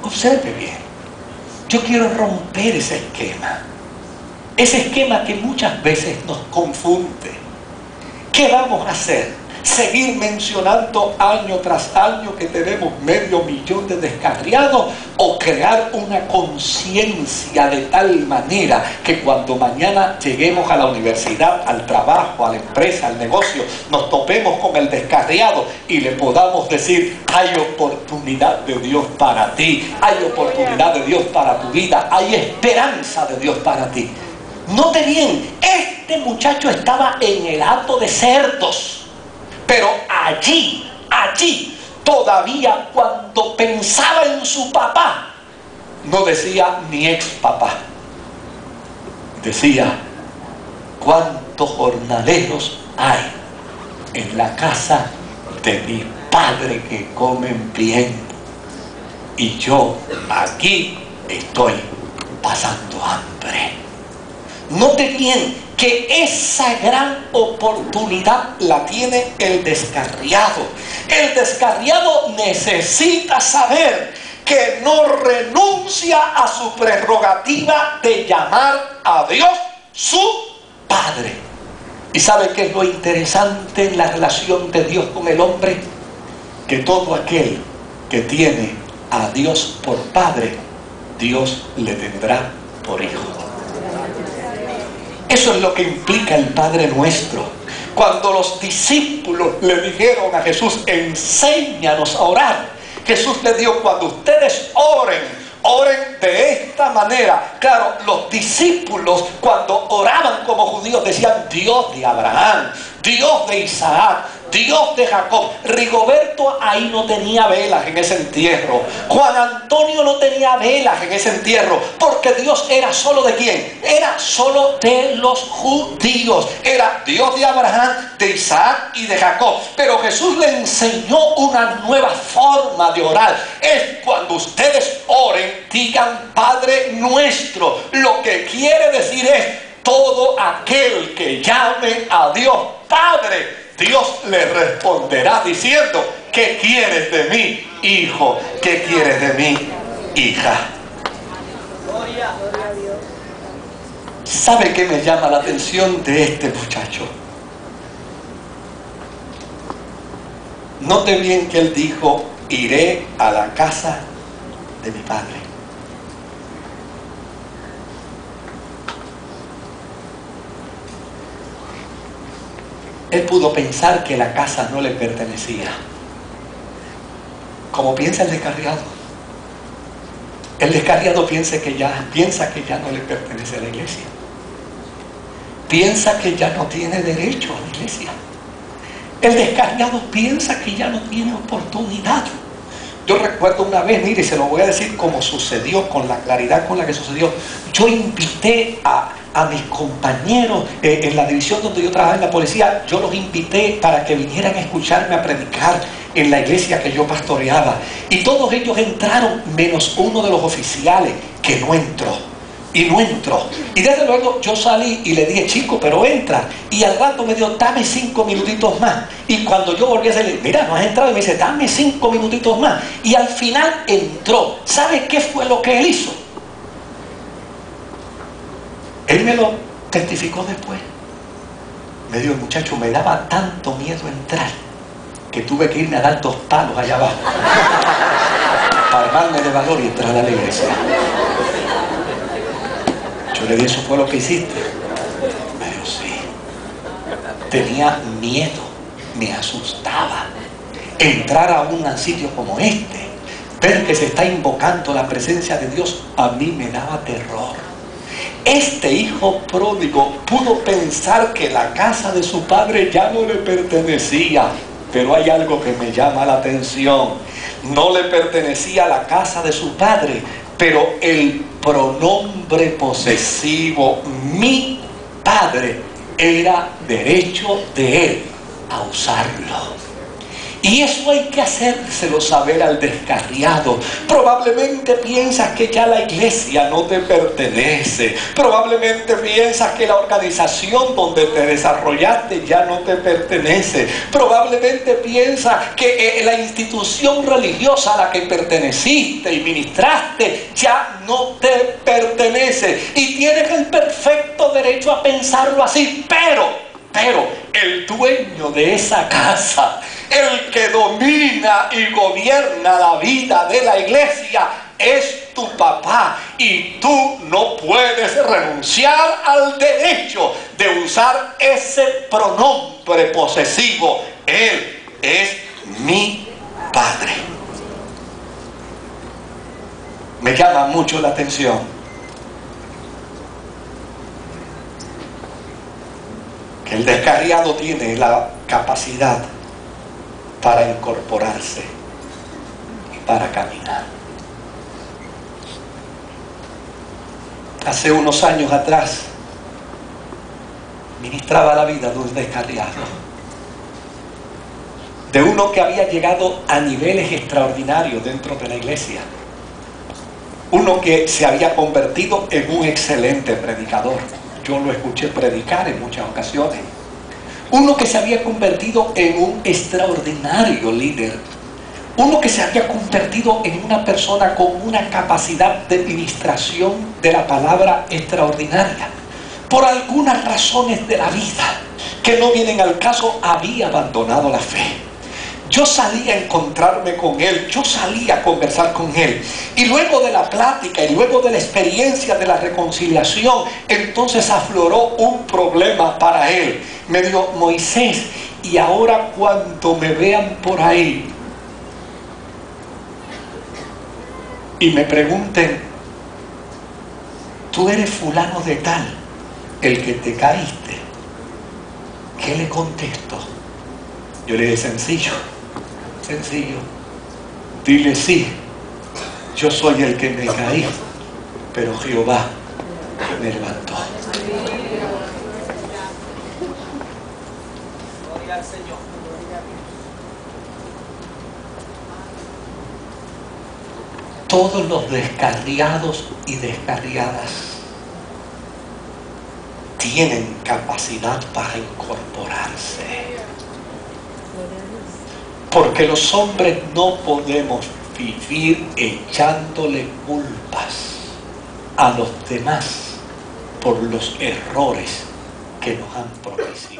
Observe bien. Yo quiero romper ese esquema. Ese esquema que muchas veces nos confunde. ¿Qué vamos a hacer? ¿Seguir mencionando año tras año que tenemos 500.000 de descarriados? ¿O crear una conciencia de tal manera que cuando mañana lleguemos a la universidad, al trabajo, a la empresa, al negocio, nos topemos con el descarriado y le podamos decir: hay oportunidad de Dios para ti, hay oportunidad de Dios para tu vida, hay esperanza de Dios para ti? Note bien, este muchacho estaba en el hato de cerdos, pero allí, todavía cuando pensaba en su papá, no decía mi ex papá, decía: cuántos jornaleros hay en la casa de mi padre que comen bien, y yo aquí estoy pasando hambre. Note bien que esa gran oportunidad la tiene el descarriado. El descarriado necesita saber que no renuncia a su prerrogativa de llamar a Dios su Padre. ¿Y sabe qué es lo interesante en la relación de Dios con el hombre? Que todo aquel que tiene a Dios por Padre, Dios le tendrá por Hijo. Eso es lo que implica el Padre Nuestro. Cuando los discípulos le dijeron a Jesús: enséñanos a orar, Jesús les dijo: cuando ustedes oren, oren de esta manera. Claro, los discípulos cuando oraban como judíos decían: Dios de Abraham, Dios de Isaac, Dios de Jacob. Rigoberto ahí no tenía velas en ese entierro. Juan Antonio no tenía velas en ese entierro, porque Dios era solo de quién? Era solo de los judíos. Era Dios de Abraham, de Isaac y de Jacob. Pero Jesús le enseñó una nueva forma de orar. Es cuando ustedes oren, digan Padre Nuestro. Lo que quiere decir es: todo aquel que llame a Dios Padre, Dios le responderá diciendo: ¿qué quieres de mí, hijo? ¿Qué quieres de mí, hija? ¿Sabe qué me llama la atención de este muchacho? Note bien que él dijo: iré a la casa de mi padre. Él pudo pensar que la casa no le pertenecía, como piensa el descarriado. El descarriado piensa que ya no le pertenece a la iglesia. Piensa que ya no tiene derecho a la iglesia. El descarriado piensa que ya no tiene oportunidad. Yo recuerdo una vez, mire, se lo voy a decir como sucedió, con la claridad con la que sucedió. Yo invité a mis compañeros en la división donde yo trabajaba en la policía. Yo los invité para que vinieran a escucharme a predicar en la iglesia que yo pastoreaba. Y todos ellos entraron, menos uno de los oficiales, que no entró. Y no entró. Y desde luego yo salí y le dije: chico, pero entra. Y al rato me dijo: dame 5 minutitos más. Y cuando yo volví a salir: mira, no has entrado. Y me dice: dame 5 minutitos más. Y al final entró. ¿Sabe qué fue lo que él hizo? Él me lo testificó después. Me dijo: muchacho, me daba tanto miedo entrar que tuve que irme a dar 2 palos allá abajo para armarme de valor y entrar a la iglesia. Yo le dije: ¿eso fue lo que hiciste? Me dijo: sí. Tenía miedo, me asustaba entrar a un sitio como este, ver que se está invocando la presencia de Dios. A mí me daba terror. Este hijo pródigo pudo pensar que la casa de su padre ya no le pertenecía. Pero hay algo que me llama la atención. No le pertenecía a la casa de su padre, pero el pronombre posesivo, mi padre, era derecho de él a usarlo. Y eso hay que hacérselo saber al descarriado. Probablemente piensas que ya la iglesia no te pertenece. Probablemente piensas que la organización donde te desarrollaste ya no te pertenece. Probablemente piensas que la institución religiosa a la que perteneciste y ministraste ya no te pertenece. Y tienes el perfecto derecho a pensarlo así, pero el dueño de esa casa, el que domina y gobierna la vida de la iglesia, es tu papá, y tú no puedes renunciar al derecho de usar ese pronombre posesivo. Él es mi padre. Me llama mucho la atención que el descarriado tiene la capacidad para incorporarse y para caminar. Hace unos años atrás ministraba la vida de un descarriado, de uno que había llegado a niveles extraordinarios dentro de la iglesia, uno que se había convertido en un excelente predicador. Yo lo escuché predicar en muchas ocasiones. Uno que se había convertido en un extraordinario líder. Uno que se había convertido en una persona con una capacidad de ministración de la palabra extraordinaria. Por algunas razones de la vida que no vienen al caso, había abandonado la fe. Yo salí a encontrarme con él, yo salí a conversar con él, y luego de la plática y luego de la experiencia de la reconciliación, entonces afloró un problema para él. Me dijo: Moisés, y ahora cuando me vean por ahí y me pregunten: tú eres fulano de tal, el que te caíste, ¿qué le contesto? Yo le dije: sencillo, dile: sí, yo soy el que me caí, pero Jehová me levantó. Gloria al Señor. Todos los descarriados y descarriadas tienen capacidad para incorporarse. Porque los hombres no podemos vivir echándole culpas a los demás por los errores que nos han propiciado.